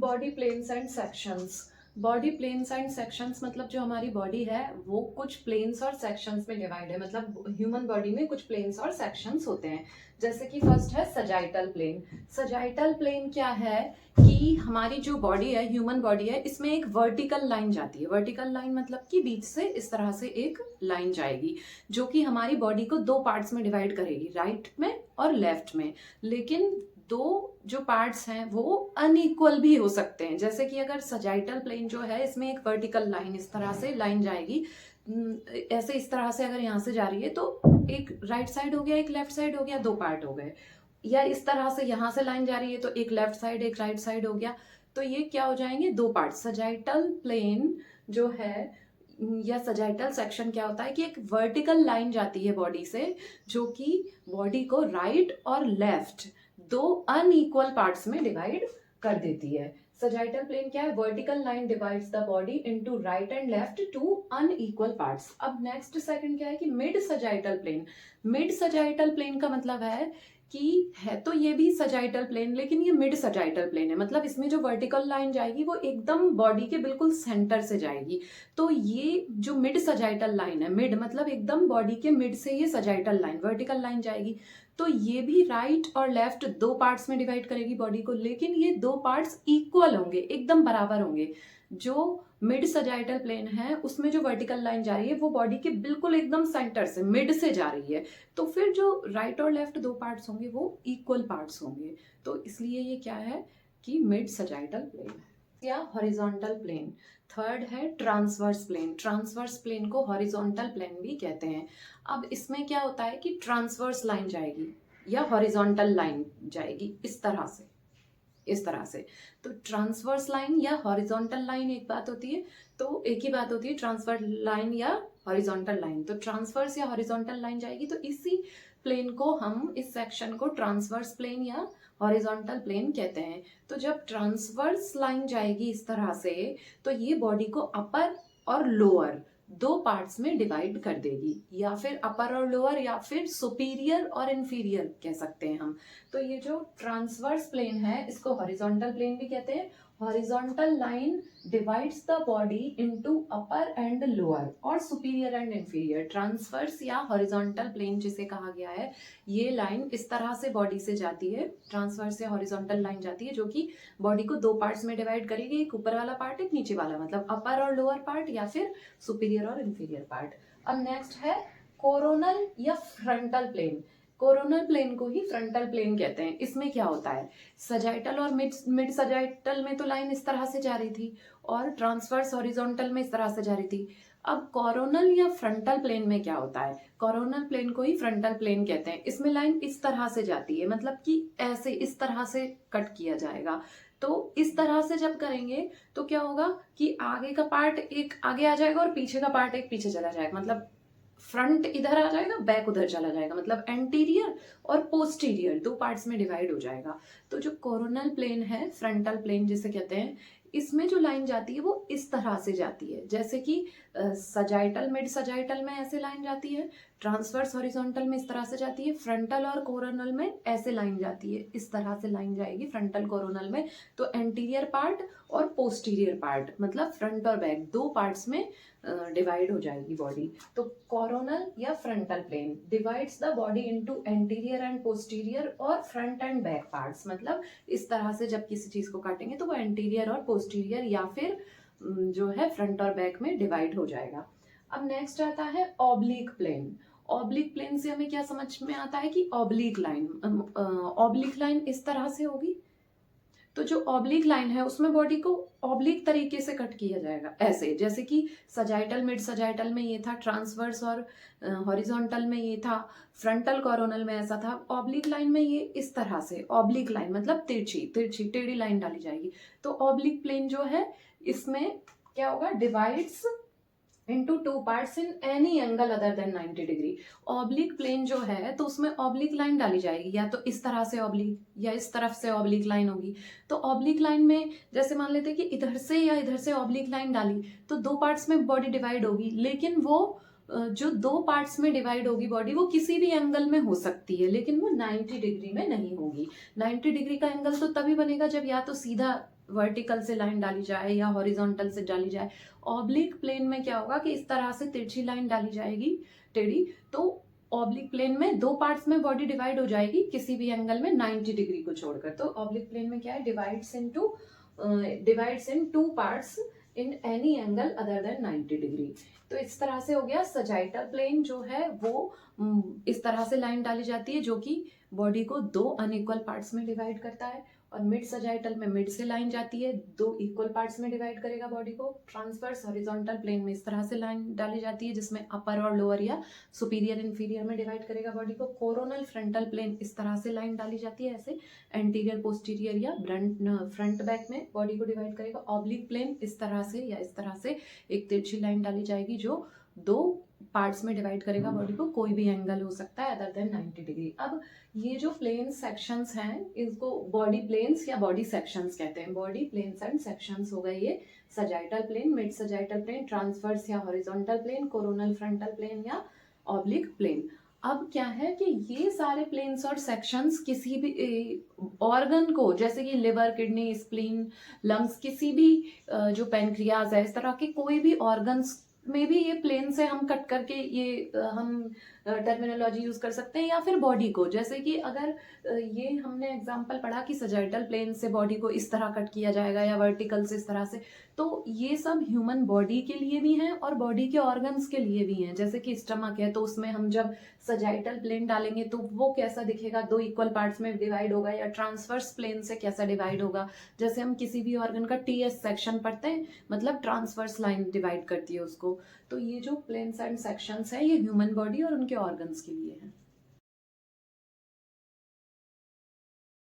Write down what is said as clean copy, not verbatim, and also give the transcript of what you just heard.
Body planes and sections. Body planes and sections मतलब जो हमारी बॉडी है वो कुछ प्लेन्स और सेक्शंस में डिवाइड है। मतलब ह्यूमन बॉडी में कुछ प्लेन्स और सेक्शंस होते हैं। जैसे कि फर्स्ट है सजाइटल प्लेन। सजाइटल प्लेन क्या है कि हमारी जो बॉडी है, ह्यूमन बॉडी है, इसमें एक वर्टिकल लाइन जाती है। वर्टिकल लाइन मतलब कि बीच से इस तरह से एक लाइन जाएगी जो कि हमारी बॉडी को दो पार्ट्स में डिवाइड करेगी, राइट में और लेफ्ट में। लेकिन दो जो पार्ट्स हैं वो अनइक्वल भी हो सकते हैं। जैसे कि अगर सजाइटल प्लेन जो है इसमें एक वर्टिकल लाइन इस तरह से लाइन जाएगी, ऐसे इस तरह से अगर यहाँ से जा रही है तो एक राइट साइड हो गया, एक लेफ्ट साइड हो गया, दो पार्ट हो गए। या इस तरह से यहाँ से लाइन जा रही है तो एक लेफ्ट साइड एक राइट साइड हो गया, तो ये क्या हो जाएंगे, दो पार्ट। सजाइटल प्लेन जो है या सजाइटल सेक्शन क्या होता है कि एक वर्टिकल लाइन जाती है बॉडी से जो कि बॉडी को राइट और लेफ्ट दो अनइक्वल पार्ट्स में डिवाइड कर देती है। सजाइटल प्लेन क्या है, vertical line divides the body into right and left two unequal parts. अब नेक्स्ट सेकंड क्या है कि mid sagittal plane. Mid sagittal plane का मतलब है कि है तो ये भी सजाइटल प्लेन, लेकिन ये मिड सजाइटल प्लेन है। मतलब इसमें जो वर्टिकल लाइन जाएगी वो एकदम बॉडी के बिल्कुल सेंटर से जाएगी। तो ये जो मिड सजाइटल लाइन है, मिड मतलब एकदम बॉडी के मिड से ये सजाइटल लाइन वर्टिकल लाइन जाएगी, तो ये भी राइट और लेफ्ट दो पार्ट्स में डिवाइड करेगी बॉडी को। लेकिन ये दो पार्ट्स इक्वल होंगे, एकदम बराबर होंगे। जो मिड सजाइटल प्लेन है उसमें जो वर्टिकल लाइन जा रही है वो बॉडी के बिल्कुल एकदम सेंटर से, मिड से जा रही है। तो फिर जो राइट और लेफ्ट दो पार्ट्स होंगे वो इक्वल पार्ट्स होंगे। तो इसलिए ये क्या है कि मिड सजाइटल प्लेन है। या हॉरिजॉन्टल प्लेन। थर्ड है ट्रांसवर्स प्लेन। ट्रांसवर्स प्लेन को हॉरिजॉन्टल प्लेन भी कहते हैं। अब इसमें क्या होता है कि ट्रांसवर्स लाइन जाएगी या हॉरिजॉन्टल लाइन जाएगी इस तरह से, इस तरह से। तो ट्रांसवर्स लाइन या हॉरिजॉन्टल लाइन एक बात होती है, तो एक ही बात होती है ट्रांसवर्स लाइन या हॉरिजॉन्टल लाइन। तो ट्रांसवर्स या हॉरिजॉन्टल लाइन जाएगी तो इसी प्लेन को हम, इस सेक्शन को ट्रांसवर्स प्लेन या हॉरिजॉन्टल प्लेन कहते हैं। तो जब ट्रांसवर्स लाइन जाएगी इस तरह से तो ये बॉडी को अपर और लोअर दो पार्ट्स में डिवाइड कर देगी, या फिर अपर और लोअर या फिर सुपीरियर और इन्फीरियर कह सकते हैं हम। तो ये जो ट्रांसवर्स प्लेन है इसको हॉरिजॉन्टल प्लेन भी कहते हैं। Horizontal line divides the body into upper and lower और सुपीरियर एंड इन्फीरियर। ट्रांसवर्स या हॉरिजॉन्टल प्लेन जिसे कहा गया है, ये लाइन इस तरह से बॉडी से जाती है, ट्रांसवर्स या हॉरिजॉन्टल लाइन जाती है जो कि बॉडी को दो पार्ट्स में डिवाइड करेगी, एक ऊपर वाला पार्ट एक नीचे वाला, मतलब अपर और लोअर पार्ट या फिर सुपीरियर और इन्फीरियर पार्ट। अब नेक्स्ट है कोरोनल या फ्रंटल प्लेन। कोरोनल प्लेन को ही फ्रंटल प्लेन कहते हैं। इसमें क्या होता है, सजाइटल और मिड सजाइटल में तो लाइन इस तरह से जा रही थी और ट्रांसवर्स हॉरिजॉन्टल में इस तरह से जा रही थी। अब कोरोनल या फ्रंटल प्लेन में क्या होता है, कोरोनल प्लेन को ही फ्रंटल प्लेन कहते हैं। इसमें लाइन इस तरह से जाती है, मतलब कि ऐसे इस तरह से कट किया जाएगा। तो इस तरह से जब करेंगे तो क्या होगा कि आगे का पार्ट एक आगे आ जाएगा और पीछे का पार्ट एक पीछे चला जाएगा। मतलब फ्रंट इधर आ जाएगा, बैक उधर चला जाएगा, मतलब एंटीरियर और पोस्टीरियर दो पार्ट्स में डिवाइड हो जाएगा। तो जो कोरोनल प्लेन है, फ्रंटल प्लेन जिसे कहते हैं, इसमें जो लाइन जाती है वो इस तरह से जाती है। जैसे कि सजाइटल मिड सजाइटल में ऐसे लाइन जाती है, ट्रांसवर्स हॉरिजॉन्टल में इस तरह से जाती है, फ्रंटल और कोरोनल में ऐसे लाइन जाती है, इस तरह से लाइन जाएगी फ्रंटल कोरोनल में। तो एंटीरियर पार्ट और पोस्टीरियर पार्ट मतलब फ्रंट और बैक दो पार्ट्स में डिवाइड हो जाएगी बॉडी। तो कोरोनल या frontal plane divides the body into anterior and posterior और फ्रंट एंड बैक पार्ट्स। मतलब इस तरह से जब किसी चीज को काटेंगे तो वो एंटीरियर और पोस्टीरियर या फिर जो है फ्रंट और बैक में डिवाइड हो जाएगा। अब नेक्स्ट आता है ऑब्लिक प्लेन। ऑब्लिक प्लेन से हमें क्या समझ में आता है कि ऑब्लिक लाइन, ऑब्लिक लाइन इस तरह से होगी। तो जो ऑब्लिक लाइन है उसमें बॉडी को ऑब्लिक तरीके से कट किया जाएगा, ऐसे जैसे कि सजाइटल मिड सजाइटल में ये था, ट्रांसवर्स और हॉरिजॉन्टल में ये था, फ्रंटल कोरोनल में ऐसा था। ऑब्लिक लाइन में ये इस तरह से ऑब्लिक लाइन मतलब तिरछी तिरछी टेढ़ी लाइन डाली जाएगी। तो ऑब्लिक प्लेन जो है इसमें क्या होगा, divides into two parts in any angle other than 90 degree. Oblique plane जो है तो उसमें ऑब्लिक लाइन डाली जाएगी, या तो इस तरह से ऑब्लिक या इस तरफ से ऑब्लिक लाइन होगी। तो ऑब्लिक लाइन में जैसे मान लेते हैं कि इधर से या इधर से ऑब्लिक लाइन डाली तो दो पार्ट्स में बॉडी डिवाइड होगी, लेकिन वो जो दो पार्ट्स में डिवाइड होगी बॉडी वो किसी भी एंगल में हो सकती है, लेकिन वो 90 डिग्री में नहीं होगी। 90 डिग्री का एंगल तो तभी बनेगा जब या तो सीधा वर्टिकल से लाइन डाली जाए या हॉरिजॉन्टल से डाली जाए। ऑब्लिक प्लेन में क्या होगा कि इस तरह से तिरछी लाइन डाली जाएगी टेढ़ी, तो ऑब्लिक प्लेन में दो पार्ट्स में बॉडी डिवाइड हो जाएगी किसी भी एंगल में 90 डिग्री को छोड़कर। तो ऑब्लिक प्लेन में क्या है, divides in two parts in any angle other than 90 degree. तो इस तरह से हो गया। सजाइटल प्लेन जो है वो इस तरह से लाइन डाली जाती है जो कि बॉडी को दो अनइक्वल पार्ट्स में डिवाइड करता है, और मिड सजाइटल में मिड से लाइन जाती है, दो इक्वल पार्ट्स में डिवाइड करेगा बॉडी को। ट्रांसवर्स हॉरिजॉन्टल प्लेन में इस तरह से लाइन डाली जाती है जिसमें अपर और लोअर या सुपीरियर इंफीरियर में डिवाइड करेगा बॉडी को। कोरोनल फ्रंटल प्लेन इस तरह से लाइन डाली जाती है, ऐसे एंटीरियर पोस्टीरियर या फ्रंट बैक में बॉडी को डिवाइड करेगा। ऑब्लिक प्लेन इस तरह से या इस तरह से एक तिरछी लाइन डाली जाएगी जो दो पार्ट्स में डिवाइड करेगा बॉडी को, कोई भी एंगल हो सकता है अदर देन 90 डिग्री। अब ये जो प्लेन सेक्शंस हैं इसको बॉडी प्लेन्स या बॉडी सेक्शंस कहते हैं। बॉडी प्लेन्स एंड सेक्शंस हो गए ये sagittal plane, mid sagittal plane, transverse या horizontal plane, coronal frontal plane या ऑब्लिक प्लेन। अब क्या है कि ये सारे प्लेन्स और सेक्शंस किसी भी ऑर्गन को, जैसे कि लिवर, किडनी, स्प्लीन, लंग्स, किसी भी जो पेनक्रियाज है, इस तरह के कोई भी ऑर्गन्स में भी ये प्लेन से हम कट करके ये हम टर्मिनोलॉजी यूज कर सकते हैं। या फिर बॉडी को, जैसे कि अगर ये हमने एग्जांपल पढ़ा कि सजाइटल प्लेन से बॉडी को इस तरह कट किया जाएगा या वर्टिकल से इस तरह से, तो ये सब ह्यूमन बॉडी के लिए भी हैं और बॉडी के ऑर्गन्स के लिए भी हैं। जैसे कि स्टमक है तो उसमें हम जब सजाइटल प्लेन डालेंगे तो वो कैसा दिखेगा, दो इक्वल पार्ट्स में डिवाइड होगा, या ट्रांसवर्स प्लेन से कैसा डिवाइड होगा। जैसे हम किसी भी ऑर्गन का TS सेक्शन पढ़ते हैं, मतलब ट्रांसवर्स लाइन डिवाइड करती है उसको। तो ये जो प्लेन्स एंड सेक्शंस है ये ह्यूमन बॉडी और उनके ऑर्गन्स के लिए है।